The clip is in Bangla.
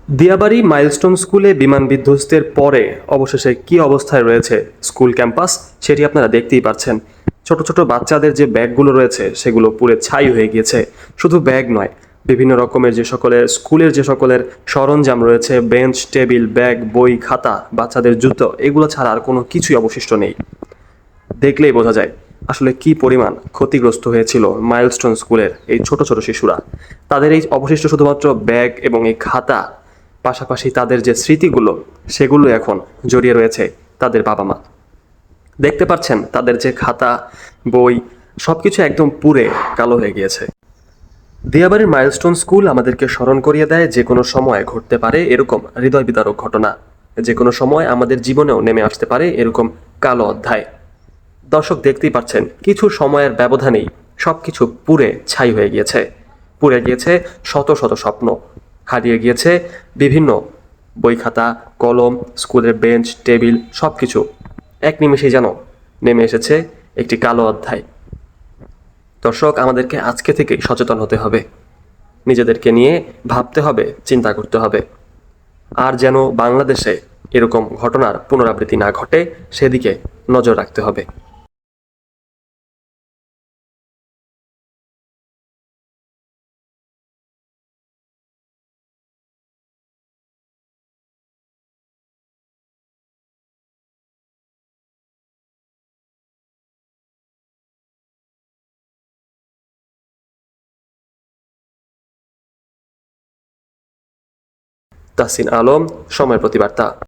দিয়াবাড়ি মাইলস্টোন স্কুলে বিমান বিধ্বস্তের পরে অবশেষে কি অবস্থায় রয়েছে স্কুল ক্যাম্পাস সেটি আপনারা দেখতেই পাচ্ছেন। ছোট ছোট বাচ্চাদের যে ব্যাগগুলো রয়েছে সেগুলো পুড়ে ছাই হয়ে গিয়েছে। শুধু ব্যাগ নয়, বিভিন্ন রকমের যে সকলের স্কুলের যে সকলের সরঞ্জাম রয়েছে, বেঞ্চ, টেবিল, ব্যাগ, বই, খাতা, বাচ্চাদের জুতো, এগুলো ছাড়া আর কোনো কিছুই অবশিষ্ট নেই। দেখলেই বোঝা যায় আসলে কি পরিমাণ ক্ষতিগ্রস্ত হয়েছিল মাইলস্টোন স্কুলের এই ছোট ছোট শিশুরা। তাদের এই অবশিষ্ট শুধুমাত্র ব্যাগ এবং এই খাতা, পাশাপাশি তাদের যে স্মৃতিগুলো সেগুলো এখন জড়িয়ে রয়েছে তাদের বাবা মা। দেখতে পাচ্ছেন তাদের যে খাতা, বই, সব কিছু একদম পুড়ে কালো হয়ে গিয়েছে। দিয়াবাড়ির মাইলস্টোন স্কুল আমাদেরকে স্মরণ করিয়ে দেয় যে কোনো সময় ঘটতে পারে এরকম হৃদয় বিদারক ঘটনা, যে কোনো সময় আমাদের জীবনেও নেমে আসতে পারে এরকম কালো অধ্যায়। দর্শক দেখতেই পাচ্ছেন কিছু সময়ের ব্যবধানেই সবকিছু পুড়ে ছাই হয়ে গিয়েছে। পুড়ে গিয়েছে শত শত স্বপ্ন, হারিয়ে গিয়েছে বিভিন্ন বই, খাতা, কলম, স্কুলের বেঞ্চ, টেবিল, সব কিছু এক নিমেষেই যেন নেমে এসেছে একটি কালো অধ্যায়। দর্শক, আমাদেরকে আজকে থেকেই সচেতন হতে হবে, নিজেদেরকে নিয়ে ভাবতে হবে, চিন্তা করতে হবে। আর যেন বাংলাদেশে এরকম ঘটনার পুনরাবৃত্তি না ঘটে সেদিকে নজর রাখতে হবে। তাসিন আলম, সময় প্রতিবার্তা।